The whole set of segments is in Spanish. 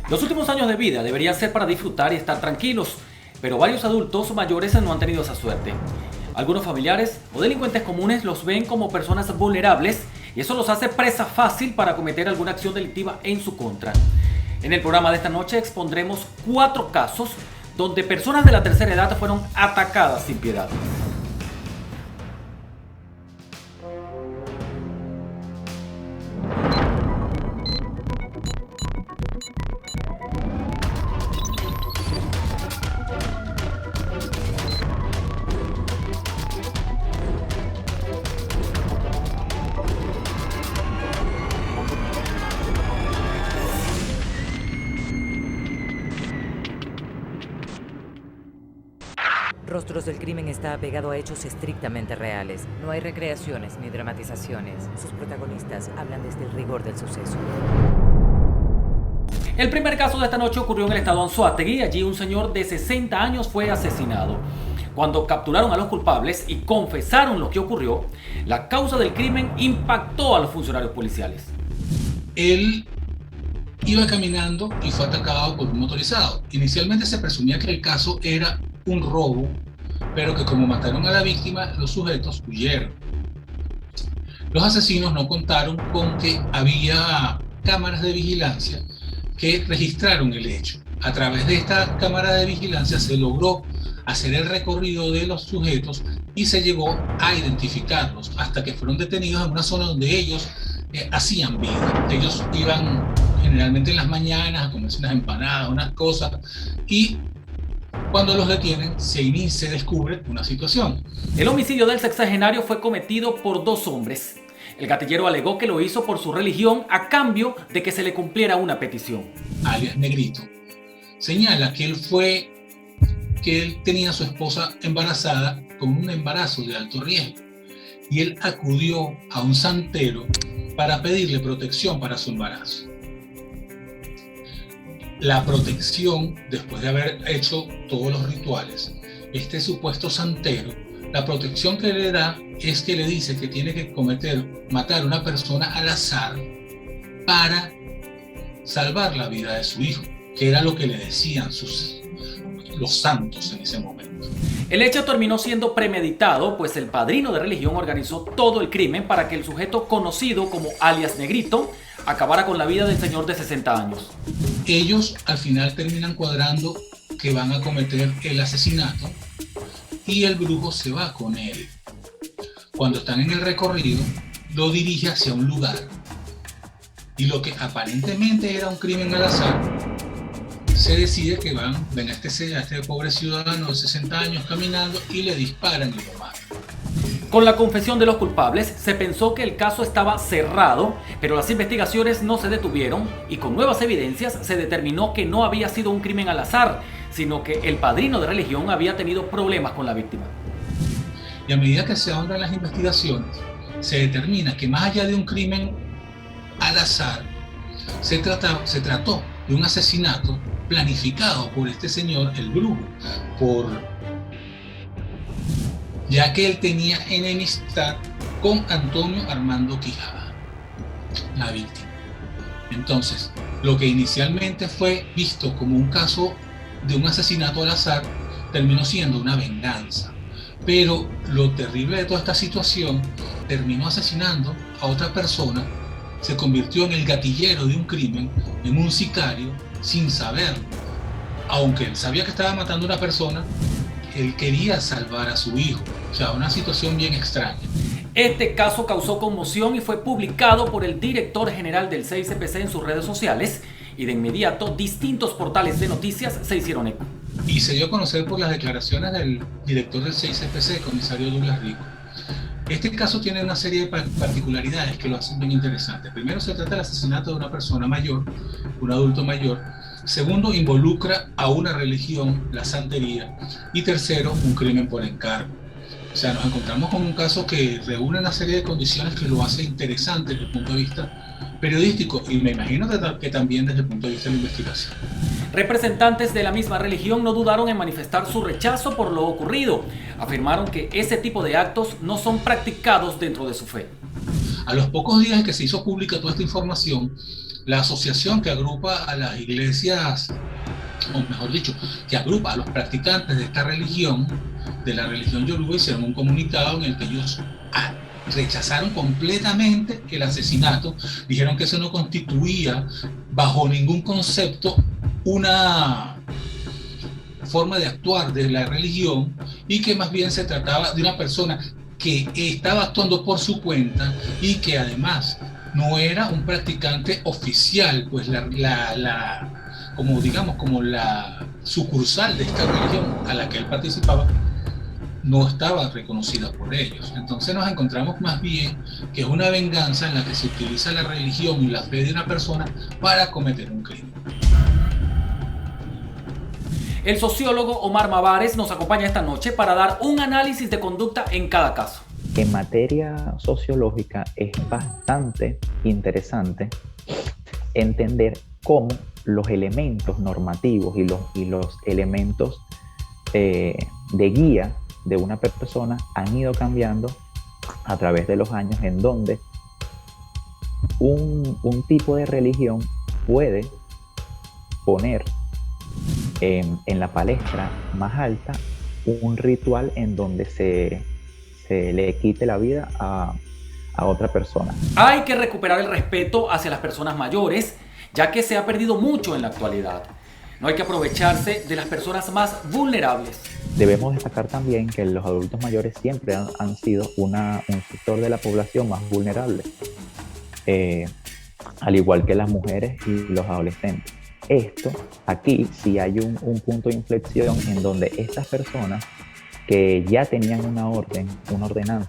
Los últimos años de vida deberían ser para disfrutar y estar tranquilos, pero varios adultos mayores no han tenido esa suerte. Algunos familiares o delincuentes comunes los ven como personas vulnerables y eso los hace presa fácil para cometer alguna acción delictiva en su contra. En el programa de esta noche expondremos 4 casos donde personas de la tercera edad fueron atacadas sin piedad. Rostros del Crimen está apegado a hechos estrictamente reales. No hay recreaciones ni dramatizaciones. Sus protagonistas hablan desde el rigor del suceso. El primer caso de esta noche ocurrió en el estado Anzoátegui. Allí un señor de 60 años fue asesinado. Cuando capturaron a los culpables y confesaron lo que ocurrió, la causa del crimen impactó a los funcionarios policiales. Él iba caminando y fue atacado por un motorizado. Inicialmente se presumía que el caso era un robo, pero que como mataron a la víctima, los sujetos huyeron. Los asesinos no contaron con que había cámaras de vigilancia que registraron el hecho. A través de esta cámara de vigilancia se logró hacer el recorrido de los sujetos y se llegó a identificarlos hasta que fueron detenidos en una zona donde ellos hacían vida. Ellos iban generalmente en las mañanas a comerse unas empanadas, unas cosas, y cuando los detienen se descubre una situación. El homicidio del sexagenario fue cometido por 2 hombres. El gatillero alegó que lo hizo por su religión a cambio de que se le cumpliera una petición. Alias Negrito señala que él tenía a su esposa embarazada con un embarazo de alto riesgo y él acudió a un santero para pedirle protección para su embarazo. La protección, después de haber hecho todos los rituales, este supuesto santero, la protección que le da es que le dice que tiene que matar a una persona al azar para salvar la vida de su hijo, que era lo que le decían los santos en ese momento. El hecho terminó siendo premeditado, pues el padrino de religión organizó todo el crimen para que el sujeto conocido como alias Negrito acabara con la vida del señor de 60 años. Ellos al final terminan cuadrando que van a cometer el asesinato y el brujo se va con él. Cuando están en el recorrido, lo dirige hacia un lugar y lo que aparentemente era un crimen al azar, se decide que ven a este pobre ciudadano de 60 años caminando y le disparan y lo matan. Con la confesión de los culpables, se pensó que el caso estaba cerrado, pero las investigaciones no se detuvieron y con nuevas evidencias se determinó que no había sido un crimen al azar, sino que el padrino de religión había tenido problemas con la víctima. Y a medida que se ahondan las investigaciones, se determina que más allá de un crimen al azar, se trató de un asesinato planificado por este señor, el brujo, ya que él tenía enemistad con Antonio Armando Quijada, la víctima. Entonces, lo que inicialmente fue visto como un caso de un asesinato al azar, terminó siendo una venganza. Pero lo terrible de toda esta situación, terminó asesinando a otra persona, se convirtió en el gatillero de un crimen, en un sicario, sin saberlo. Aunque él sabía que estaba matando a una persona, él quería salvar a su hijo. O sea, una situación bien extraña. Este caso causó conmoción y fue publicado por el director general del 6CPC en sus redes sociales y de inmediato distintos portales de noticias se hicieron eco. Y se dio a conocer por las declaraciones del director del 6CPC, comisario Douglas Rico. Este caso tiene una serie de particularidades que lo hacen bien interesante. Primero, se trata del asesinato de una persona mayor, un adulto mayor. Segundo, involucra a una religión, la santería. Y tercero, un crimen por encargo. O sea, nos encontramos con un caso que reúne una serie de condiciones que lo hace interesante desde el punto de vista periodístico y me imagino que también desde el punto de vista de la investigación. Representantes de la misma religión no dudaron en manifestar su rechazo por lo ocurrido. Afirmaron que ese tipo de actos no son practicados dentro de su fe. A los pocos días de que se hizo pública toda esta información, la asociación que agrupa a las iglesias, o mejor dicho, que agrupa a los practicantes de esta religión, de la religión Yoruba, hicieron un comunicado en el que ellos rechazaron completamente el asesinato, dijeron que eso no constituía bajo ningún concepto una forma de actuar de la religión y que más bien se trataba de una persona que estaba actuando por su cuenta y que además no era un practicante oficial, pues como digamos, como la sucursal de esta religión a la que él participaba no estaba reconocida por ellos. Entonces nos encontramos más bien que es una venganza en la que se utiliza la religión y la fe de una persona para cometer un crimen. El sociólogo Omar Mavares nos acompaña esta noche para dar un análisis de conducta en cada caso. En materia sociológica es bastante interesante entender cómo los elementos normativos y los elementos de guía de una persona han ido cambiando a través de los años, en donde un tipo de religión puede poner en la palestra más alta un ritual en donde se le quite la vida a otra persona. Hay que recuperar el respeto hacia las personas mayores, ya que se ha perdido mucho en la actualidad. No hay que aprovecharse de las personas más vulnerables. Debemos destacar también que los adultos mayores siempre han sido un sector de la población más vulnerable, al igual que las mujeres y los adolescentes. Esto, aquí sí hay un punto de inflexión en donde estas personas que ya tenían una ordenanza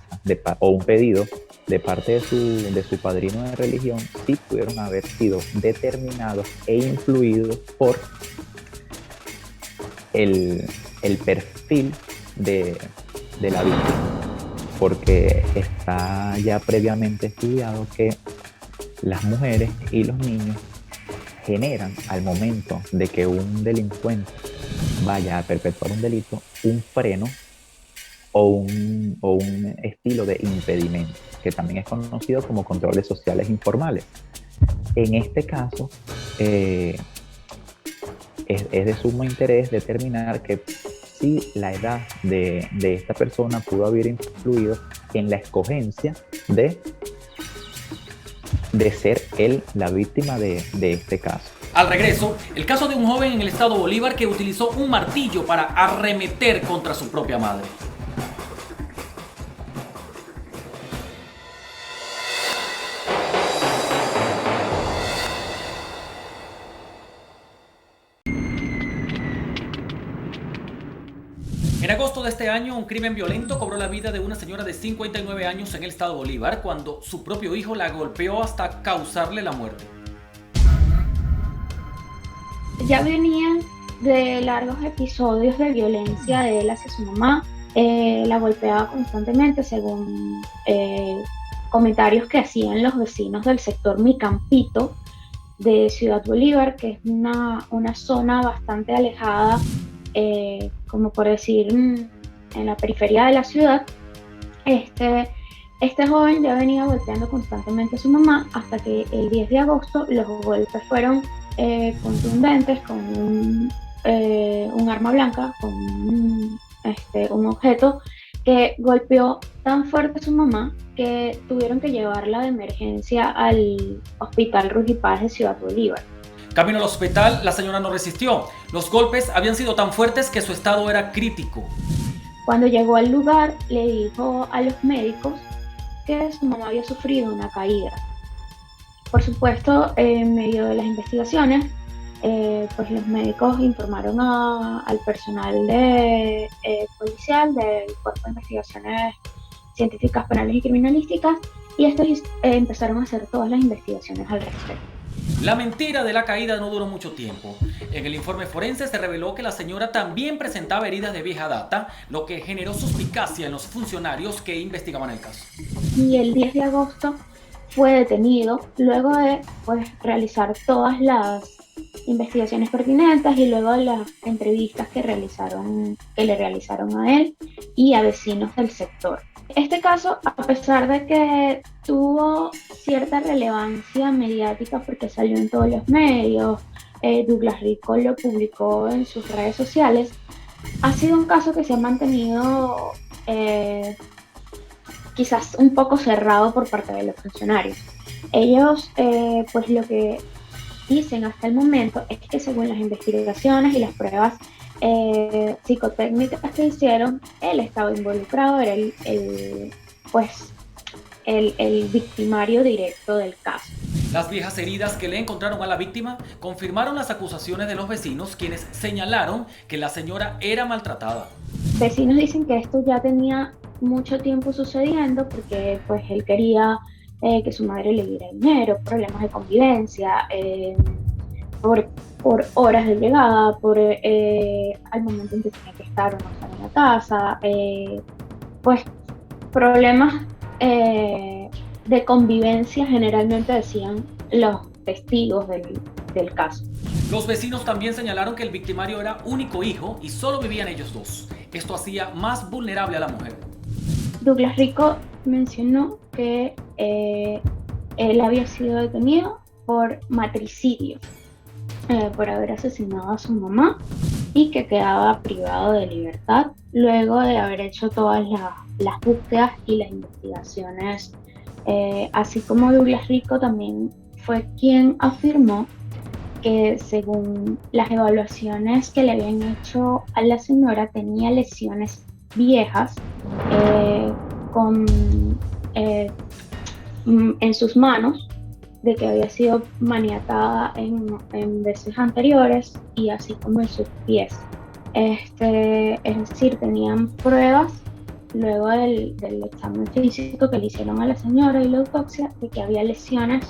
o un pedido de parte de su padrino de religión, sí pudieron haber sido determinados e influidos por el perfil de la víctima, porque está ya previamente estudiado que las mujeres y los niños generan, al momento de que un delincuente vaya a perpetuar un delito, un freno o un estilo de impedimento, que también es conocido como controles sociales informales. En este caso, es de sumo interés determinar que si la edad de esta persona pudo haber influido en la escogencia de ser él la víctima de este caso. Al regreso, el caso de un joven en el estado Bolívar que utilizó un martillo para arremeter contra su propia madre. En agosto de este año, un crimen violento cobró la vida de una señora de 59 años en el estado Bolívar cuando su propio hijo la golpeó hasta causarle la muerte. Ya venían de largos episodios de violencia de él hacia su mamá. La golpeaba constantemente, según comentarios que hacían los vecinos del sector Mi Campito de Ciudad Bolívar, que es una zona bastante alejada, como por decir, en la periferia de la ciudad. Este joven ya venía golpeando constantemente a su mamá hasta que el 10 de agosto los golpes fueron contundentes con un arma blanca, con un objeto que golpeó tan fuerte a su mamá que tuvieron que llevarla de emergencia al Hospital Ruy y Paz de Ciudad Bolívar. Camino al hospital, la señora no resistió. Los golpes habían sido tan fuertes que su estado era crítico. Cuando llegó al lugar, le dijo a los médicos que su mamá había sufrido una caída. Por supuesto, en medio de las investigaciones, pues los médicos informaron al personal policial del Cuerpo de Investigaciones Científicas Penales y Criminalísticas, y estos empezaron a hacer todas las investigaciones al respecto. La mentira de la caída no duró mucho tiempo. En el informe forense se reveló que la señora también presentaba heridas de vieja data, lo que generó suspicacia en los funcionarios que investigaban el caso. Y el 10 de agosto fue detenido luego de realizar todas las investigaciones pertinentes y luego de las entrevistas que le realizaron a él y a vecinos del sector. Este caso, a pesar de que tuvo cierta relevancia mediática porque salió en todos los medios. Douglas Rico lo publicó en sus redes sociales. Ha sido un caso que se ha mantenido quizás un poco cerrado por parte de los funcionarios. Ellos, pues lo que dicen hasta el momento es que según las investigaciones y las pruebas psicotécnicas que hicieron, él estaba involucrado, era el victimario directo del caso. Las viejas heridas que le encontraron a la víctima confirmaron las acusaciones de los vecinos, quienes señalaron que la señora era maltratada. Vecinos dicen que esto ya tenía mucho tiempo sucediendo porque pues él quería que su madre le diera dinero, problemas de convivencia, por horas de llegada, al momento en que tenía que estar o no estar en la casa, pues problemas de convivencia generalmente decían los testigos del caso. Los vecinos también señalaron que el victimario era único hijo y solo vivían ellos dos. Esto hacía más vulnerable a la mujer. Douglas Rico mencionó que él había sido detenido por matricidio, por haber asesinado a su mamá y que quedaba privado de libertad luego de haber hecho todas las búsquedas y las investigaciones. Así como Douglas Rico también fue quien afirmó que según las evaluaciones que le habían hecho a la señora tenía lesiones viejas en sus manos, de que había sido maniatada en veces anteriores y así como en sus pies. Es decir, tenían pruebas luego del examen físico que le hicieron a la señora y la autopsia de que había lesiones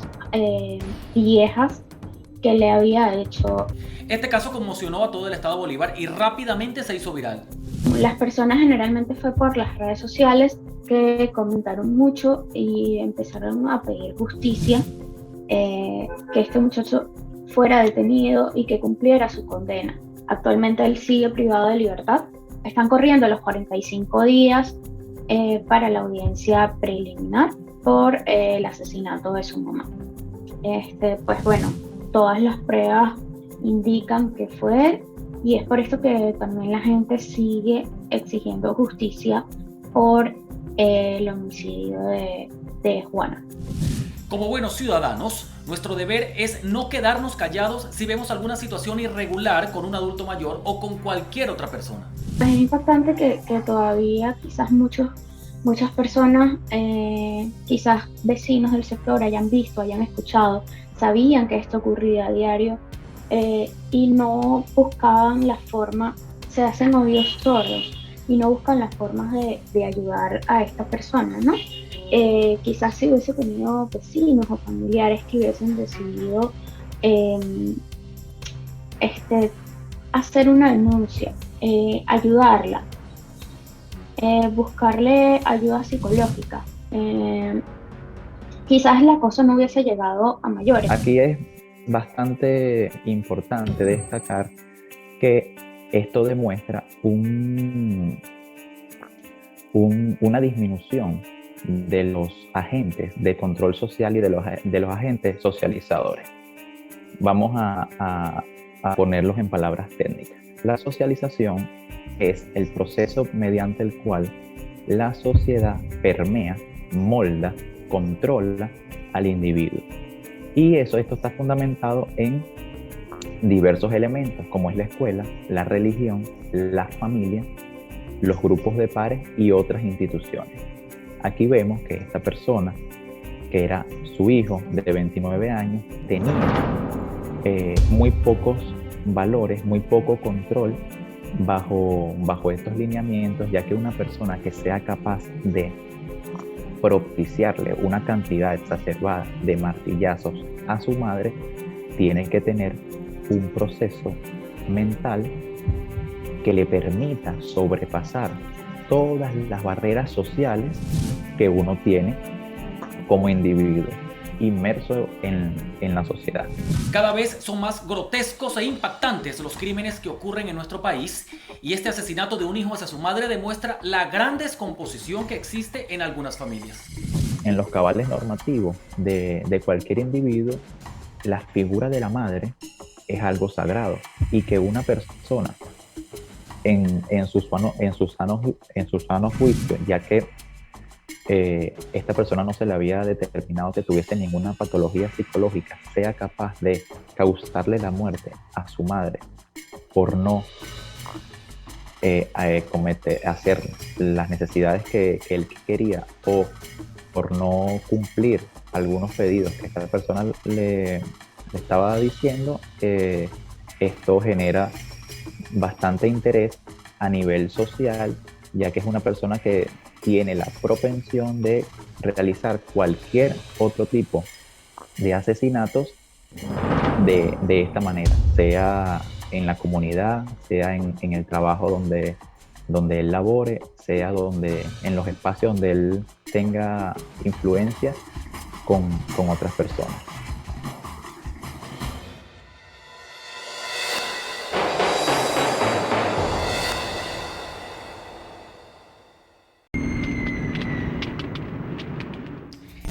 viejas que le había hecho. Este caso conmocionó a todo el estado Bolívar y rápidamente se hizo viral. Las personas generalmente fue por las redes sociales que comentaron mucho y empezaron a pedir justicia, que este muchacho fuera detenido y que cumpliera su condena. Actualmente él sigue privado de libertad. Están corriendo los 45 días para la audiencia preliminar por el asesinato de su mamá. Pues bueno, todas las pruebas indican que fue él y es por esto que también la gente sigue exigiendo justicia por el homicidio de Juana. Como buenos ciudadanos, nuestro deber es no quedarnos callados si vemos alguna situación irregular con un adulto mayor o con cualquier otra persona. Es importante que todavía quizás muchas personas, quizás vecinos del sector hayan visto, hayan escuchado, sabían que esto ocurría a diario y no buscaban la forma, se hacen oídos sordos y no buscan las formas de ayudar a esta persona, ¿no? Quizás si hubiese tenido vecinos o familiares que hubiesen decidido hacer una denuncia, ayudarla, buscarle ayuda psicológica, quizás la cosa no hubiese llegado a mayores. Aquí es bastante importante destacar que esto demuestra una disminución de los agentes de control social y de los agentes socializadores. Vamos a ponerlos en palabras técnicas. La socialización es el proceso mediante el cual la sociedad permea, molda, controla al individuo. Y esto está fundamentado en diversos elementos, como es la escuela, la religión, la familia, los grupos de pares y otras instituciones. Aquí vemos que esta persona, que era su hijo de 29 años, tenía muy pocos valores, muy poco control bajo estos lineamientos, ya que una persona que sea capaz de propiciarle una cantidad exacerbada de martillazos a su madre, tiene que tener un proceso mental que le permita sobrepasar todas las barreras sociales que uno tiene como individuo inmerso en la sociedad. Cada vez son más grotescos e impactantes los crímenes que ocurren en nuestro país y este asesinato de un hijo hacia su madre demuestra la gran descomposición que existe en algunas familias. en los cabales normativos de cualquier individuo, la figura de la madre es algo sagrado, y que una persona en su sano juicio, ya que esta persona no se le había determinado que tuviese ninguna patología psicológica, sea capaz de causarle la muerte a su madre por no hacer las necesidades que él quería, o por no cumplir algunos pedidos que esta persona le estaba diciendo, esto genera bastante interés a nivel social, ya que es una persona que tiene la propensión de realizar cualquier otro tipo de asesinatos de esta manera, sea en la comunidad, sea en el trabajo donde él labore, sea en los espacios donde él tenga influencia con otras personas.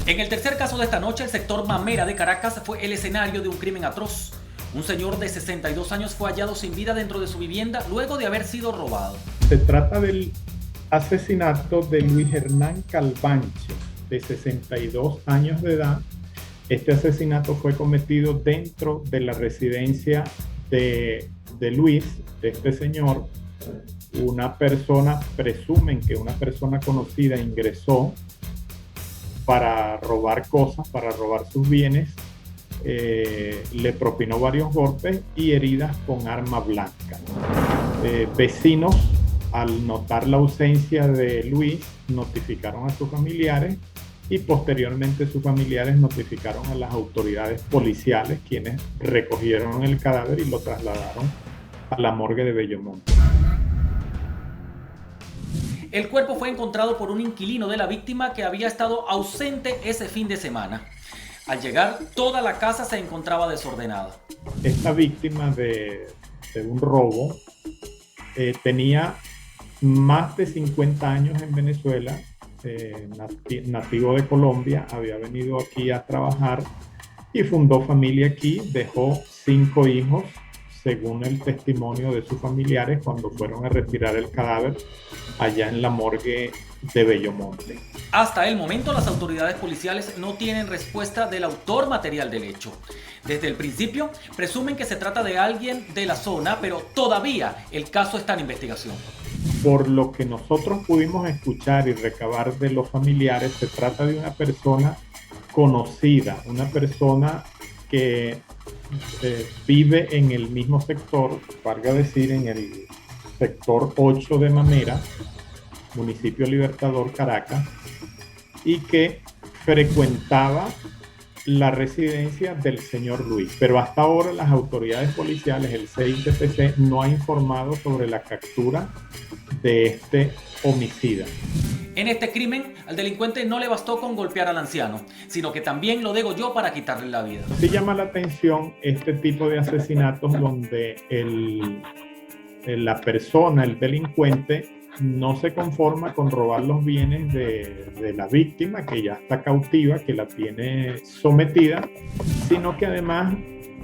En el tercer caso de esta noche, el sector Mamera de Caracas fue el escenario de un crimen atroz. Un señor de 62 años fue hallado sin vida dentro de su vivienda luego de haber sido robado. Se trata del asesinato de Luis Hernán Calvanche, de 62 años de edad. Este asesinato fue cometido dentro de la residencia de Luis, de este señor. Presumen que una persona conocida ingresó para robar cosas, para robar sus bienes. Le propinó varios golpes y heridas con arma blanca. Vecinos, al notar la ausencia de Luis, notificaron a sus familiares, y posteriormente sus familiares notificaron a las autoridades policiales, quienes recogieron el cadáver y lo trasladaron a la morgue de Bellomonte. El cuerpo fue encontrado por un inquilino de la víctima que había estado ausente ese fin de semana. Al llegar, toda la casa se encontraba desordenada. Esta víctima de un robo tenía más de 50 años en Venezuela, nativo de Colombia, había venido aquí a trabajar y fundó familia aquí, dejó 5 hijos, según el testimonio de sus familiares cuando fueron a retirar el cadáver allá en la morgue de Bellomonte. Hasta el momento, las autoridades policiales no tienen respuesta del autor material del hecho. Desde el principio, presumen que se trata de alguien de la zona, pero todavía el caso está en investigación. Por lo que nosotros pudimos escuchar y recabar de los familiares, se trata de una persona conocida, una persona que vive en el mismo sector, valga decir, en el sector 8 de Mamera, municipio Libertador, Caracas, y que frecuentaba la residencia del señor Luis. Pero hasta ahora las autoridades policiales, el CICPC, no ha informado sobre la captura de este homicida. En este crimen, al delincuente no le bastó con golpear al anciano, sino que también lo degolló para quitarle la vida. Sí llama la atención este tipo de asesinatos donde la persona, el delincuente, no se conforma con robar los bienes de la víctima, que ya está cautiva, que la tiene sometida, sino que además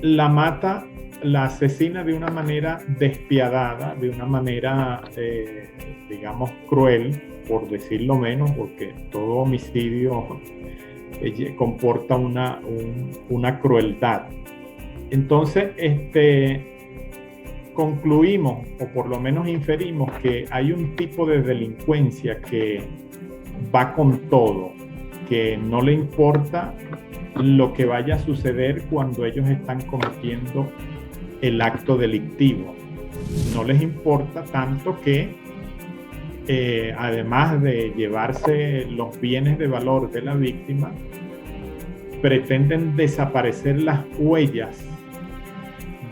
la mata, la asesina de una manera despiadada, de una manera, digamos, cruel, por decirlo menos, porque todo homicidio comporta una crueldad. Entonces, concluimos, o por lo menos inferimos, que hay un tipo de delincuencia que va con todo, que no le importa lo que vaya a suceder cuando ellos están cometiendo el acto delictivo. No les importa tanto que, además de llevarse los bienes de valor de la víctima, pretenden desaparecer las huellas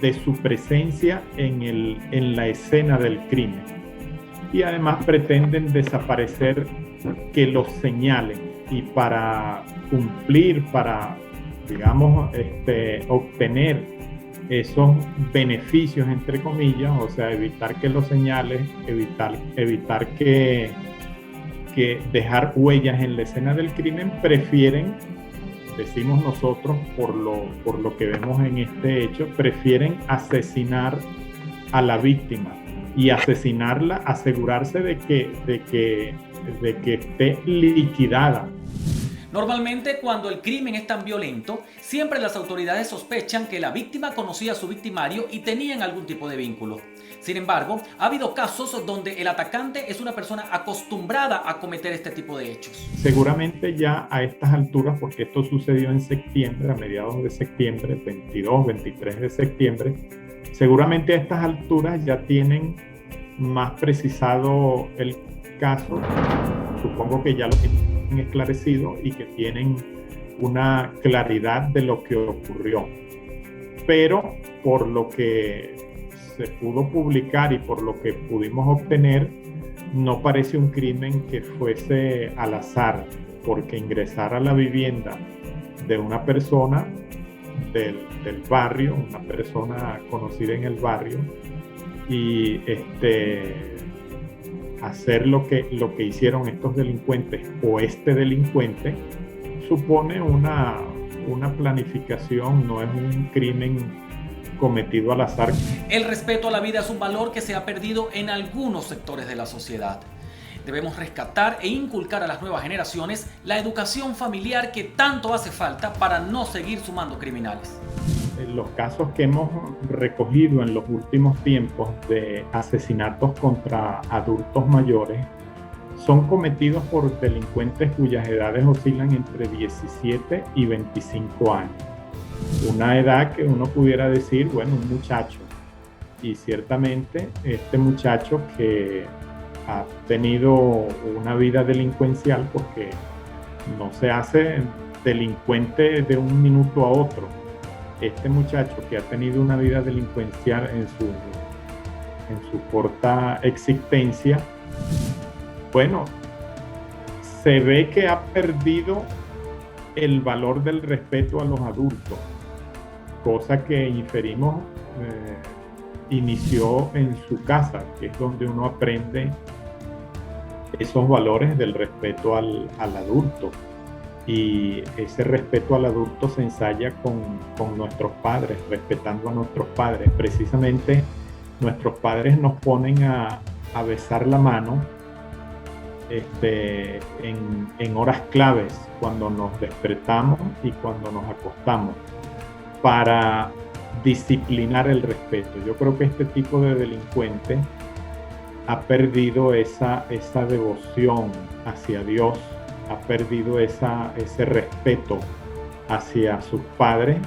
de su presencia en la escena del crimen, y además pretenden desaparecer que los señalen, y para cumplir, para, digamos, obtener esos beneficios, entre comillas, o sea, evitar que los señales, evitar que que dejar huellas en la escena del crimen, prefieren, decimos nosotros por lo que vemos en este hecho, prefieren asesinar a la víctima y asesinarla, asegurarse de que esté liquidada. Normalmente, cuando el crimen es tan violento, siempre las autoridades sospechan que la víctima conocía a su victimario y tenían algún tipo de vínculo. Sin embargo, ha habido casos donde el atacante es una persona acostumbrada a cometer este tipo de hechos. Seguramente ya a estas alturas, porque esto sucedió en septiembre, a mediados de septiembre, 22, 23 de septiembre, seguramente a estas alturas ya tienen más precisado el caso. Supongo que ya lo tienen esclarecido y que tienen una claridad de lo que ocurrió. Pero por lo que se pudo publicar y por lo que pudimos obtener, no parece un crimen que fuese al azar, porque ingresar a la vivienda de una persona del barrio, una persona conocida en el barrio, y hacer lo que hicieron estos delincuentes o este delincuente supone una planificación, no es un crimen cometido al azar. El respeto a la vida es un valor que se ha perdido en algunos sectores de la sociedad. Debemos rescatar e inculcar a las nuevas generaciones la educación familiar que tanto hace falta para no seguir sumando criminales. Los casos que hemos recogido en los últimos tiempos de asesinatos contra adultos mayores son cometidos por delincuentes cuyas edades oscilan entre 17 y 25 años. Una edad que uno pudiera decir, bueno, un muchacho. Y ciertamente este muchacho que ha tenido una vida delincuencial, porque no se hace delincuente de un minuto a otro. Este muchacho que ha tenido una vida delincuencial en su corta existencia, bueno, se ve que ha perdido el valor del respeto a los adultos, cosa que inferimos inició en su casa, que es donde uno aprende esos valores del respeto al adulto. Y ese respeto al adulto se ensaya con nuestros padres, respetando a nuestros padres. Precisamente nuestros padres nos ponen a besar la mano en horas claves, cuando nos despertamos y cuando nos acostamos, para disciplinar el respeto. Yo creo que este tipo de delincuente ha perdido esa devoción hacia Dios, ha perdido ese respeto hacia sus padres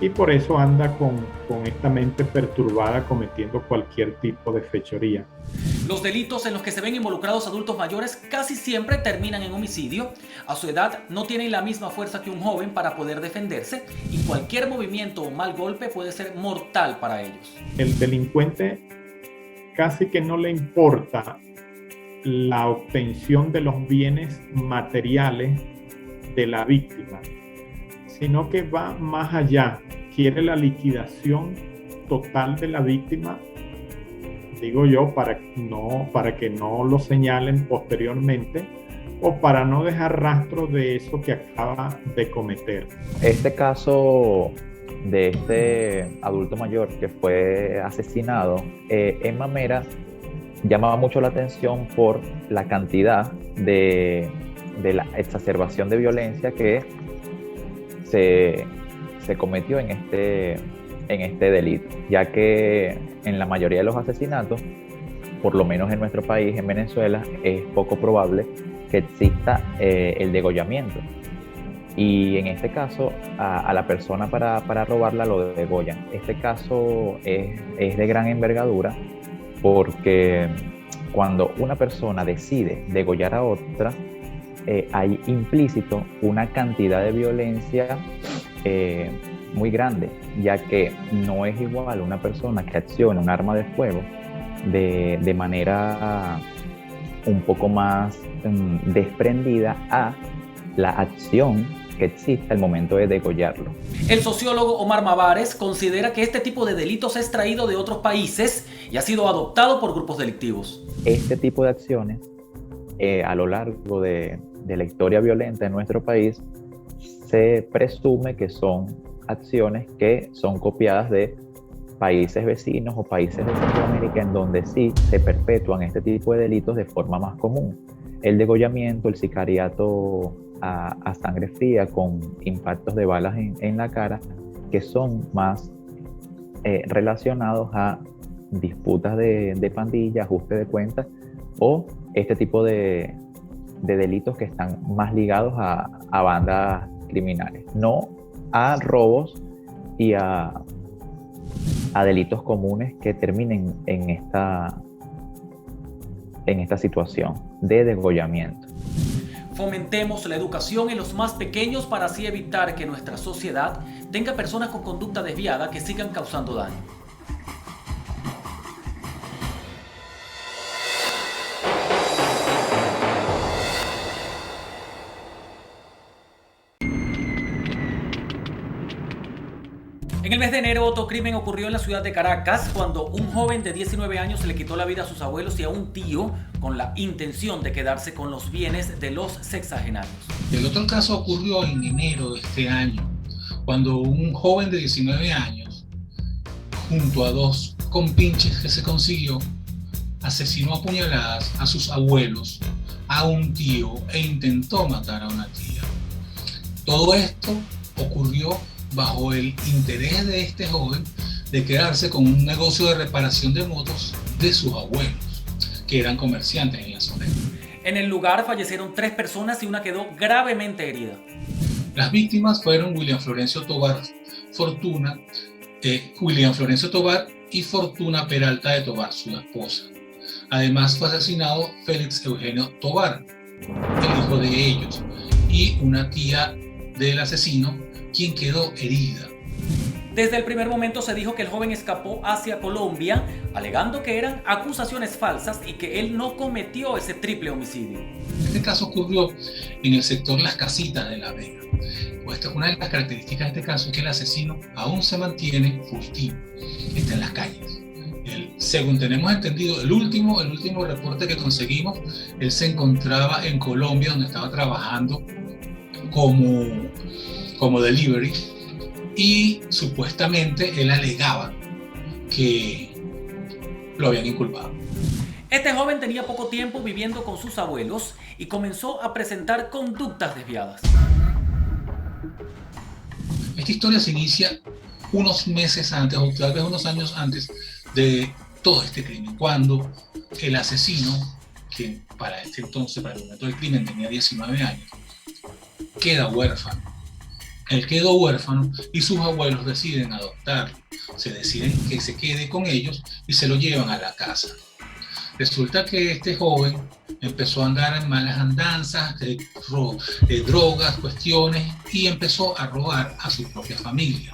y por eso anda con esta mente perturbada cometiendo cualquier tipo de fechoría. Los delitos en los que se ven involucrados adultos mayores casi siempre terminan en homicidio. A su edad no tienen la misma fuerza que un joven para poder defenderse y cualquier movimiento o mal golpe puede ser mortal para ellos. El delincuente casi que no le importa la obtención de los bienes materiales de la víctima, sino que va más allá, quiere la liquidación total de la víctima, digo yo, para que no lo señalen posteriormente o para no dejar rastro de eso que acaba de cometer. Este caso de este adulto mayor que fue asesinado en Mamera llamaba mucho la atención por la cantidad de la exacerbación de violencia que se cometió en este delito, ya que en la mayoría de los asesinatos, por lo menos en nuestro país, en Venezuela, es poco probable que exista el degollamiento. Y en este caso, a la persona para robarla lo degollan. Este caso es de gran envergadura porque cuando una persona decide degollar a otra, hay implícito una cantidad de violencia muy grande, ya que no es igual una persona que acciona un arma de fuego de manera un poco más desprendida a la acción que existe al momento de degollarlo. El sociólogo Omar Mavares considera que este tipo de delitos es traído de otros países y ha sido adoptado por grupos delictivos. Este tipo de acciones a lo largo de la historia violenta en nuestro país, se presume que son acciones que son copiadas de países vecinos o países de Centroamérica, en donde sí se perpetúan este tipo de delitos de forma más común. El degollamiento, el sicariato a sangre fría con impactos de balas en la cara, que son más relacionados a disputas de pandilla, ajuste de cuentas, o este tipo de delitos que están más ligados a bandas criminales, no a robos y a delitos comunes que terminen en esta situación de degollamiento. Fomentemos la educación en los más pequeños para así evitar que nuestra sociedad tenga personas con conducta desviada que sigan causando daño. En el mes de enero, otro crimen ocurrió en la ciudad de Caracas cuando un joven de 19 años le quitó la vida a sus abuelos y a un tío con la intención de quedarse con los bienes de los sexagenarios. El otro caso ocurrió en enero de este año, cuando un joven de 19 años, junto a dos compinches que se consiguió, asesinó a puñaladas a sus abuelos, a un tío e intentó matar a una tía. Todo esto ocurrió bajo el interés de este joven de quedarse con un negocio de reparación de motos de sus abuelos, que eran comerciantes en la zona. En el lugar fallecieron 3 personas y una quedó gravemente herida. Las víctimas fueron William Florencio Tobar y Fortuna Peralta de Tobar, su esposa. Además fue asesinado Félix Eugenio Tobar, el hijo de ellos, y una tía del asesino, quien quedó herida. Desde el primer momento se dijo que el joven escapó hacia Colombia, alegando que eran acusaciones falsas y que él no cometió ese triple homicidio. Este caso ocurrió en el sector Las Casitas de La Vega. Una de las características de este caso es que el asesino aún se mantiene furtivo, está en las calles. Según tenemos entendido, el último reporte que conseguimos, él se encontraba en Colombia, donde estaba trabajando como delivery, y supuestamente él alegaba que lo habían inculpado. Este joven tenía poco tiempo viviendo con sus abuelos y comenzó a presentar conductas desviadas. Esta historia se inicia unos meses antes, o tal vez unos años antes de todo este crimen, cuando el asesino, que para este entonces, para el momento del crimen, tenía 19 años, queda huérfano. Él quedó huérfano y sus abuelos deciden adoptarlo. Se deciden que se quede con ellos y se lo llevan a la casa. Resulta que este joven empezó a andar en malas andanzas, de drogas, cuestiones, y empezó a robar a su propia familia.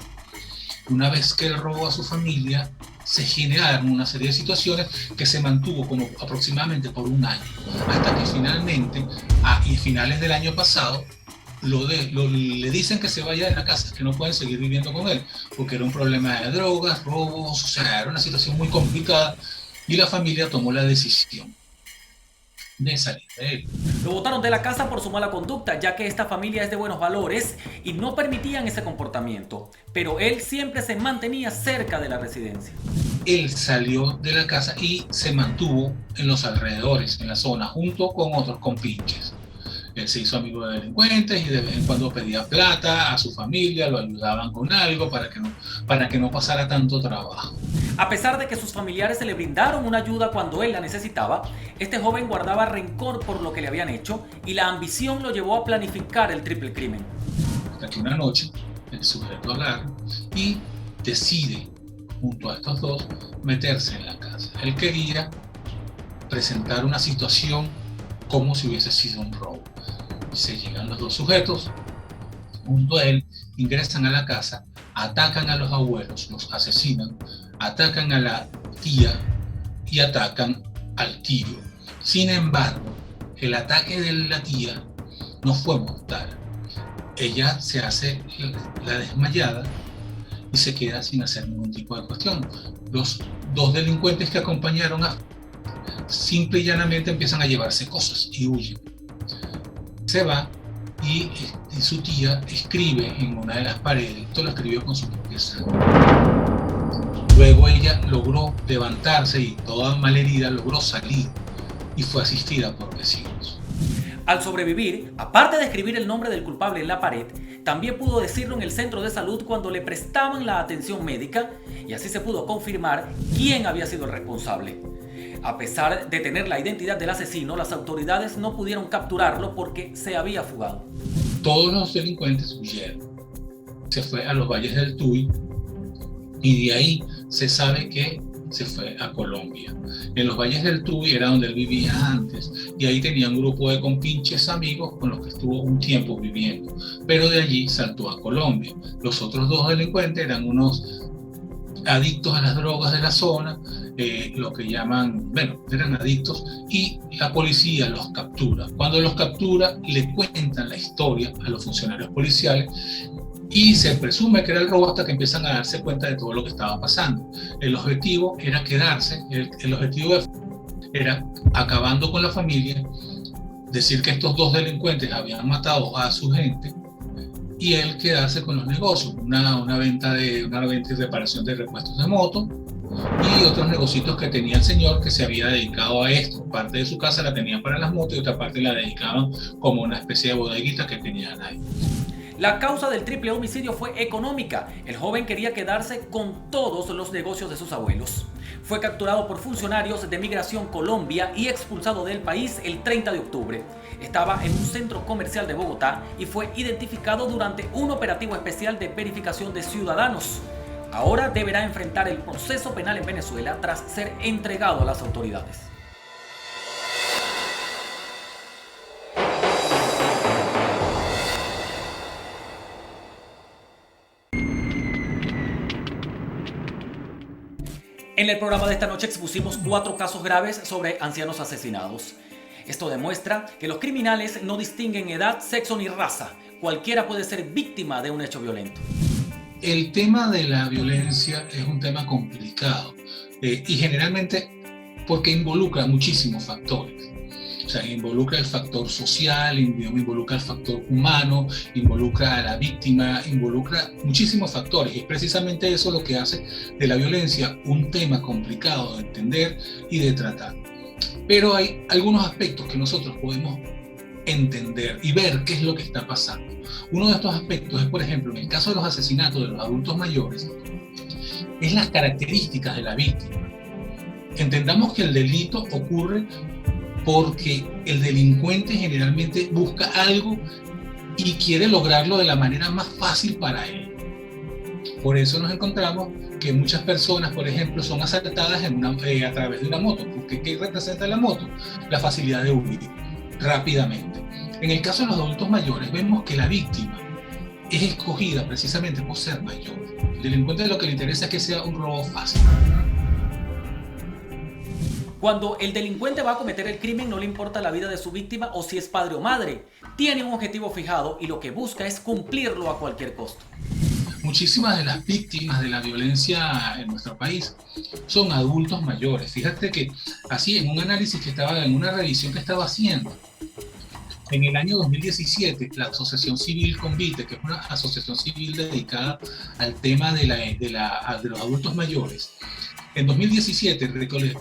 Una vez que él robó a su familia, se generaron una serie de situaciones que se mantuvo como aproximadamente por un año, hasta que finalmente, a finales del año pasado, le dicen que se vaya de la casa, que no pueden seguir viviendo con él, porque era un problema de drogas, robos, o sea, era una situación muy complicada, y la familia tomó la decisión de salir de él. Lo botaron de la casa por su mala conducta, ya que esta familia es de buenos valores y no permitían ese comportamiento, pero él siempre se mantenía cerca de la residencia. Él salió de la casa y se mantuvo en los alrededores, en la zona, junto con otros compinches. Él se hizo amigo de delincuentes y de vez en cuando pedía plata a su familia, lo ayudaban con algo para que no pasara tanto trabajo. A pesar de que sus familiares se le brindaron una ayuda cuando él la necesitaba, este joven guardaba rencor por lo que le habían hecho y la ambición lo llevó a planificar el triple crimen. Hasta que una noche el sujeto agarra y decide, junto a estos dos, meterse en la casa. Él quería presentar una situación como si hubiese sido un robo. Se llegan los dos sujetos, junto a él, ingresan a la casa, atacan a los abuelos, los asesinan, atacan a la tía y atacan al tío. Sin embargo, el ataque de la tía no fue mortal. Ella se hace la desmayada y se queda sin hacer ningún tipo de cuestión. Los dos delincuentes que acompañaron simple y llanamente empiezan a llevarse cosas y huyen. Se va y su tía escribe en una de las paredes, esto lo escribió con su propia sangre. Luego ella logró levantarse y toda malherida logró salir y fue asistida por vecinos. Al sobrevivir, aparte de escribir el nombre del culpable en la pared, también pudo decirlo en el centro de salud cuando le prestaban la atención médica y así se pudo confirmar quién había sido el responsable. A pesar de tener la identidad del asesino, las autoridades no pudieron capturarlo porque se había fugado. Todos los delincuentes huyeron. Se fue a los valles del Tuy y de ahí se sabe que se fue a Colombia. En los valles del Tuy era donde él vivía antes y ahí tenía un grupo de compinches amigos con los que estuvo un tiempo viviendo, pero de allí saltó a Colombia. Los otros dos delincuentes eran unos adictos a las drogas de la zona, lo que llaman, bueno, eran adictos, y la policía los captura. Cuando los captura, le cuentan la historia a los funcionarios policiales y se presume que era el robo hasta que empiezan a darse cuenta de todo lo que estaba pasando. El objetivo era quedarse, el objetivo era acabando con la familia, decir que estos dos delincuentes habían matado a su gente y él quedarse con los negocios, una venta y reparación de repuestos de moto y otros negocios que tenía el señor que se había dedicado a esto. Parte de su casa la tenía para las motos y otra parte la dedicaban como una especie de bodeguita que tenían ahí. La causa del triple homicidio fue económica. El joven quería quedarse con todos los negocios de sus abuelos. Fue capturado por funcionarios de Migración Colombia y expulsado del país el 30 de octubre. Estaba en un centro comercial de Bogotá y fue identificado durante un operativo especial de verificación de ciudadanos. Ahora deberá enfrentar el proceso penal en Venezuela tras ser entregado a las autoridades. En el programa de esta noche expusimos 4 casos graves sobre ancianos asesinados. Esto demuestra que los criminales no distinguen edad, sexo ni raza. Cualquiera puede ser víctima de un hecho violento. El tema de la violencia es un tema complicado y generalmente porque involucra muchísimos factores. O sea, involucra el factor social, involucra el factor humano, involucra a la víctima, involucra muchísimos factores. Y es precisamente eso lo que hace de la violencia un tema complicado de entender y de tratar. Pero hay algunos aspectos que nosotros podemos entender y ver qué es lo que está pasando. Uno de estos aspectos es, por ejemplo, en el caso de los asesinatos de los adultos mayores, es las características de la víctima. Entendamos que el delito ocurre porque el delincuente generalmente busca algo y quiere lograrlo de la manera más fácil para él. Por eso nos encontramos que muchas personas, por ejemplo, son asaltadas a través de una moto. Porque ¿qué representa la moto? La facilidad de huir rápidamente. En el caso de los adultos mayores, vemos que la víctima es escogida precisamente por ser mayor. El delincuente lo que le interesa es que sea un robo fácil. Cuando el delincuente va a cometer el crimen, no le importa la vida de su víctima o si es padre o madre. Tiene un objetivo fijado y lo que busca es cumplirlo a cualquier costo. Muchísimas de las víctimas de la violencia en nuestro país son adultos mayores. Fíjate que así en un análisis que estaba, en una revisión que estaba haciendo, en el año 2017, la Asociación Civil Convite, que es una asociación civil dedicada al tema de los adultos mayores, en 2017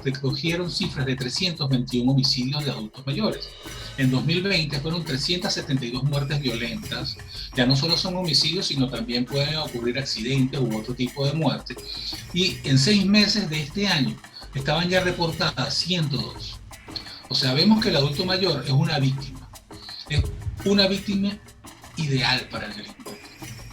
recogieron cifras de 321 homicidios de adultos mayores. En 2020 fueron 372 muertes violentas. Ya no solo son homicidios, sino también pueden ocurrir accidentes u otro tipo de muerte. Y en 6 meses de este año estaban ya reportadas 102. O sea, vemos que el adulto mayor es una víctima. Es una víctima ideal para el delincuente.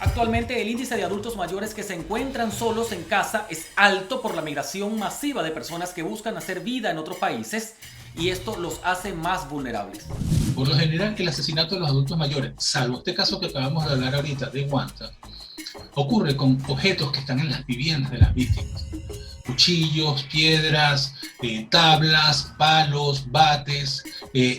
Actualmente el índice de adultos mayores que se encuentran solos en casa es alto por la migración masiva de personas que buscan hacer vida en otros países y esto los hace más vulnerables. Por lo general, el asesinato de los adultos mayores, salvo este caso que acabamos de hablar ahorita de Guanta, ocurre con objetos que están en las viviendas de las víctimas. Cuchillos, piedras, tablas, palos, bates,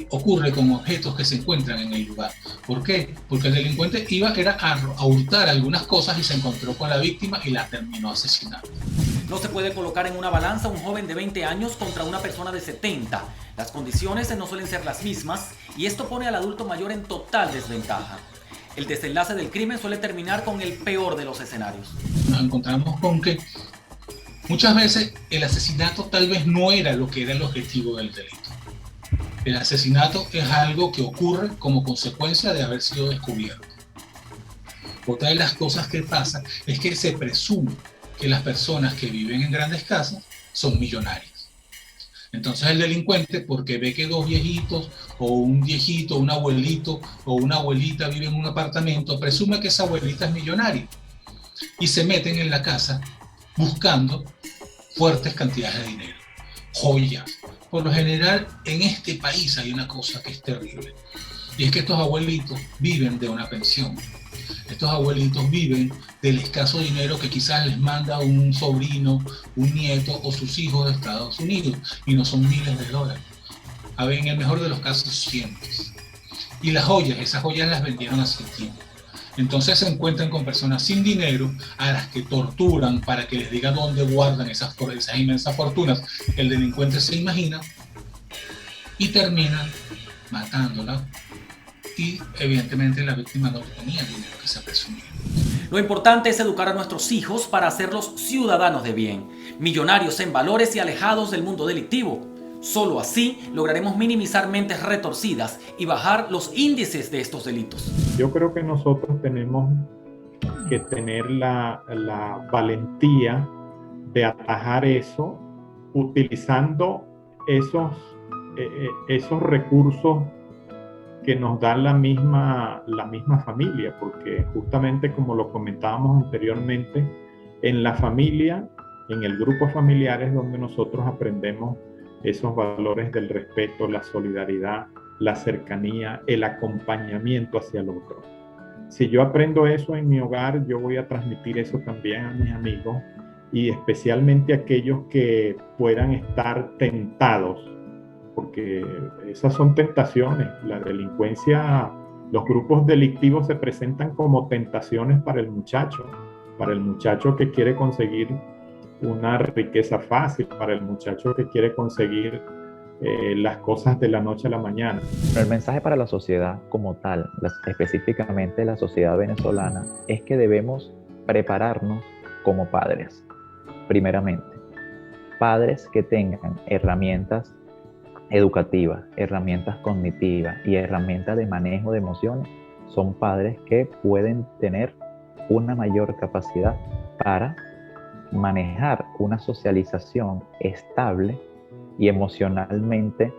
ocurre con objetos que se encuentran en el lugar. ¿Por qué? Porque el delincuente era a hurtar algunas cosas y se encontró con la víctima y la terminó asesinando. No se puede colocar en una balanza un joven de 20 años contra una persona de 70. Las condiciones no suelen ser las mismas y esto pone al adulto mayor en total desventaja. El desenlace del crimen suele terminar con el peor de los escenarios. Nos encontramos con que muchas veces el asesinato tal vez no era lo que era el objetivo del delito. El asesinato es algo que ocurre como consecuencia de haber sido descubierto. Otra de las cosas que pasa es que se presume que las personas que viven en grandes casas son millonarias. Entonces el delincuente, porque ve que dos viejitos o un viejito, un abuelito o una abuelita viven en un apartamento, presume que esa abuelita es millonaria y se meten en la casa buscando fuertes cantidades de dinero, joyas. Por lo general, en este país hay una cosa que es terrible, y es que estos abuelitos viven de una pensión. Estos abuelitos viven del escaso dinero que quizás les manda un sobrino, un nieto o sus hijos de Estados Unidos, y no son miles de dólares. A ver, en el mejor de los casos, cientos. Y las joyas, esas joyas las vendieron hace tiempo. Entonces se encuentran con personas sin dinero a las que torturan para que les diga dónde guardan esas inmensas fortunas que el delincuente se imagina, y terminan matándola. Y evidentemente la víctima no tenía el dinero que se presumía. Lo importante es educar a nuestros hijos para hacerlos ciudadanos de bien, millonarios en valores y alejados del mundo delictivo. Solo así lograremos minimizar mentes retorcidas y bajar los índices de estos delitos. Yo creo que nosotros tenemos que tener la valentía de atajar eso utilizando esos recursos que nos da la misma familia, porque justamente como lo comentábamos anteriormente, en la familia, en el grupo familiar es donde nosotros aprendemos esos valores del respeto, la solidaridad, la cercanía, el acompañamiento hacia el otro. Si yo aprendo eso en mi hogar, yo voy a transmitir eso también a mis amigos, y especialmente a aquellos que puedan estar tentados, porque esas son tentaciones. La delincuencia, los grupos delictivos se presentan como tentaciones para el muchacho que quiere conseguir una riqueza fácil, para el muchacho que quiere conseguir las cosas de la noche a la mañana. El mensaje para la sociedad como tal, específicamente la sociedad venezolana, es que debemos prepararnos como padres. Primeramente, padres que tengan herramientas educativas, herramientas cognitivas y herramientas de manejo de emociones, son padres que pueden tener una mayor capacidad para manejar una socialización estable y emocionalmente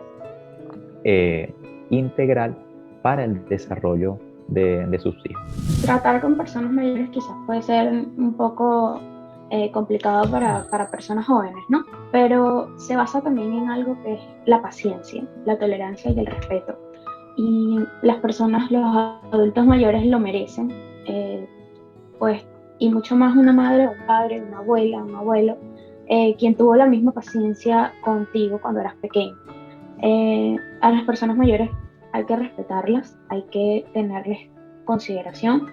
integral para el desarrollo de sus hijos. Tratar con personas mayores quizás puede ser un poco complicado para personas jóvenes, ¿no? Pero se basa también en algo que es la paciencia, la tolerancia y el respeto. Y las personas, los adultos mayores lo merecen, pues, y mucho más una madre, un padre, una abuela, un abuelo, quien tuvo la misma paciencia contigo cuando eras pequeño. A las personas mayores hay que respetarlas, hay que tenerles consideración,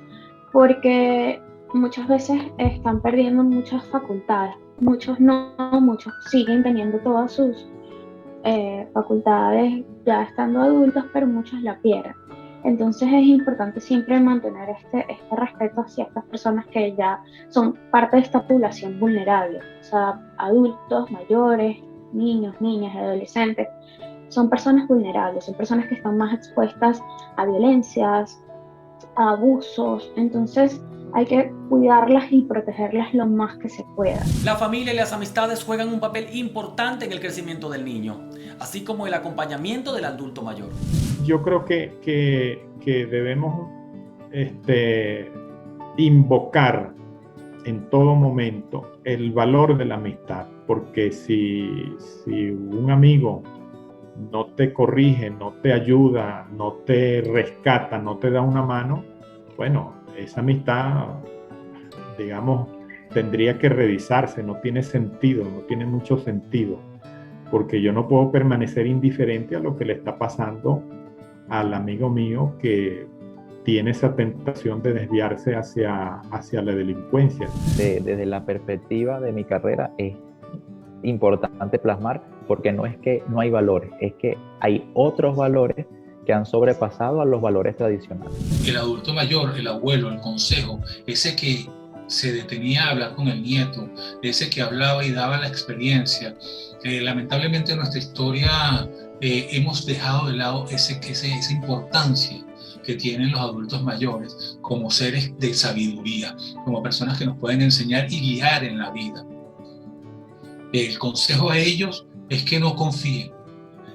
porque muchas veces están perdiendo muchas facultades. Muchos no, muchos siguen teniendo todas sus facultades ya estando adultos, pero muchos la pierden. Entonces es importante siempre mantener este respeto hacia estas personas que ya son parte de esta población vulnerable. O sea, adultos, mayores, niños, niñas, adolescentes, son personas vulnerables, son personas que están más expuestas a violencias, a abusos. Entonces hay que cuidarlas y protegerlas lo más que se pueda. La familia y las amistades juegan un papel importante en el crecimiento del niño, así como el acompañamiento del adulto mayor. Yo creo que debemos invocar en todo momento el valor de la amistad, porque si un amigo no te corrige, no te ayuda, no te rescata, no te da una mano, bueno, esa amistad, digamos, tendría que revisarse, no tiene sentido, no tiene mucho sentido, porque yo no puedo permanecer indiferente a lo que le está pasando al amigo mío que tiene esa tentación de desviarse hacia la delincuencia. Desde la perspectiva de mi carrera es importante plasmar, porque no es que no hay valores, es que hay otros valores que han sobrepasado a los valores tradicionales. El adulto mayor, el abuelo, el consejo, ese que se detenía a hablar con el nieto, ese que hablaba y daba la experiencia. Lamentablemente en nuestra historia hemos dejado de lado esa importancia que tienen los adultos mayores como seres de sabiduría, como personas que nos pueden enseñar y guiar en la vida. El consejo a ellos es que no confíen,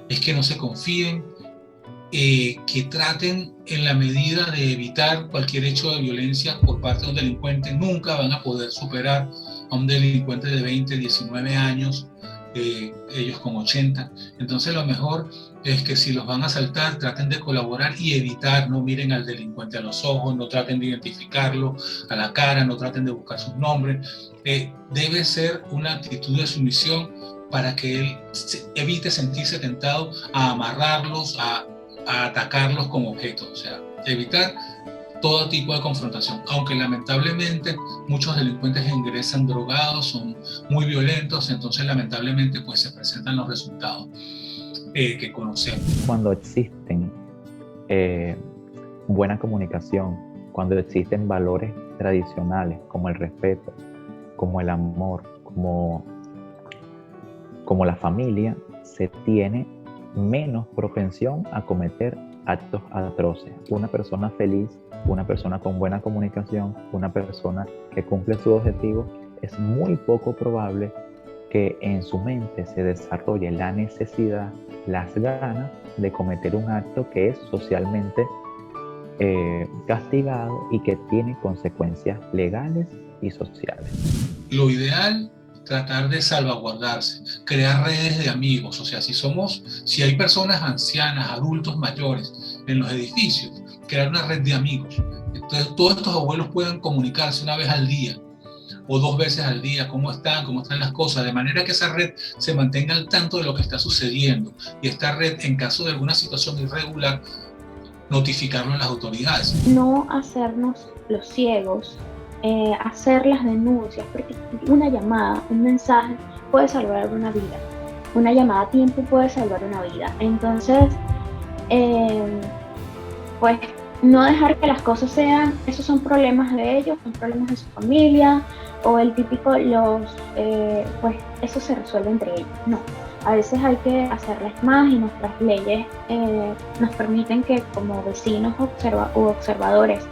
es que no se confíen, que traten en la medida de evitar cualquier hecho de violencia por parte de un delincuente. Nunca van a poder superar a un delincuente de 20, 19 años, ellos con 80. Entonces lo mejor es que si los van a asaltar, traten de colaborar y evitar, no miren al delincuente a los ojos, no traten de identificarlo a la cara, no traten de buscar sus nombres. Debe ser una actitud de sumisión para que él evite sentirse tentado a amarrarlos, a atacarlos como objetos, o sea, evitar todo tipo de confrontación, aunque lamentablemente muchos delincuentes ingresan drogados, son muy violentos, entonces lamentablemente pues se presentan los resultados que conocemos. Cuando existen buena comunicación, cuando existen valores tradicionales como el respeto, como el amor, como la familia, se tiene menos propensión a cometer actos atroces. Una persona feliz, una persona con buena comunicación, una persona que cumple sus objetivos, es muy poco probable que en su mente se desarrolle la necesidad, las ganas de cometer un acto que es socialmente castigado y que tiene consecuencias legales y sociales. Lo ideal, tratar de salvaguardarse, crear redes de amigos, o sea, si hay personas ancianas, adultos mayores en los edificios, crear una red de amigos. Entonces todos estos abuelos puedan comunicarse una vez al día o 2 veces al día, cómo están las cosas, de manera que esa red se mantenga al tanto de lo que está sucediendo y esta red, en caso de alguna situación irregular, notificarlo a las autoridades. No hacernos los ciegos, hacer las denuncias, porque una llamada, un mensaje puede salvar una vida, una llamada a tiempo puede salvar una vida. Entonces, pues no dejar que las cosas sean, esos son problemas de ellos, son problemas de su familia, o el típico, pues eso se resuelve entre ellos. No, a veces hay que hacerles más y nuestras leyes nos permiten que como vecinos u observadores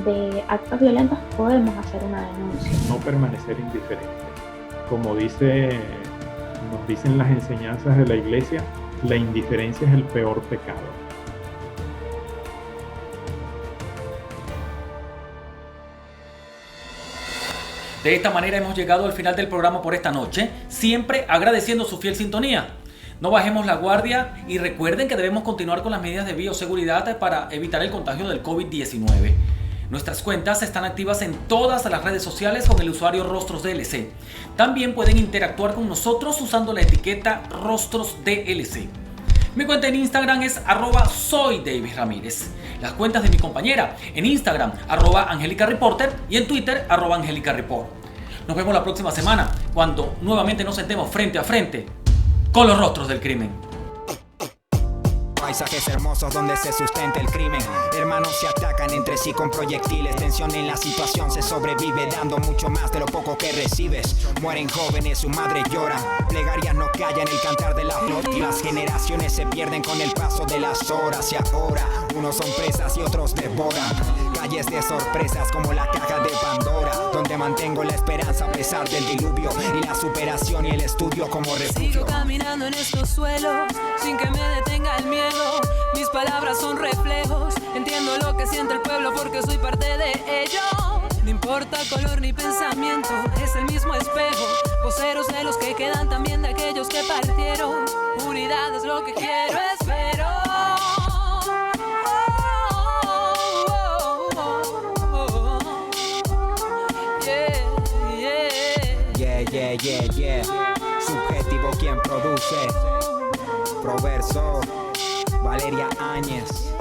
de actos violentos podemos hacer una denuncia. No permanecer indiferente. Como nos dicen las enseñanzas de la iglesia, la indiferencia es el peor pecado. De esta manera hemos llegado al final del programa por esta noche, siempre agradeciendo su fiel sintonía. No bajemos la guardia y recuerden que debemos continuar con las medidas de bioseguridad para evitar el contagio del COVID-19. Nuestras cuentas están activas en todas las redes sociales con el usuario RostrosDLC. También pueden interactuar con nosotros usando la etiqueta RostrosDLC. Mi cuenta en Instagram es @soyDavidRamírez. Las cuentas de mi compañera en Instagram @AngelicaReporter y en Twitter @AngelicaReport. Nos vemos la próxima semana cuando nuevamente nos sentemos frente a frente con los rostros del crimen. Paisajes hermosos donde se sustenta el crimen. Hermanos se atacan entre sí con proyectiles. Tensión en la situación, se sobrevive dando mucho más de lo poco que recibes. Mueren jóvenes, su madre llora. Plegarias no callan el cantar de la flor. Y las generaciones se pierden con el paso de las horas. Y ahora, unos son presas y otros devoran. Calles de sorpresas como la caja de Pandora, donde mantengo la esperanza a pesar del diluvio. Y la superación y el estudio como refugio. Sigo caminando en estos suelos sin que me detenga el miedo. Mis palabras son reflejos, entiendo lo que siente el pueblo porque soy parte de ello. No importa color ni pensamiento, es el mismo espejo. Voceros de los que quedan, también de aquellos que partieron. Unidad es lo que quiero, espero. Yeah. Subjetivo quien produce. Proverso. Valeria Áñez.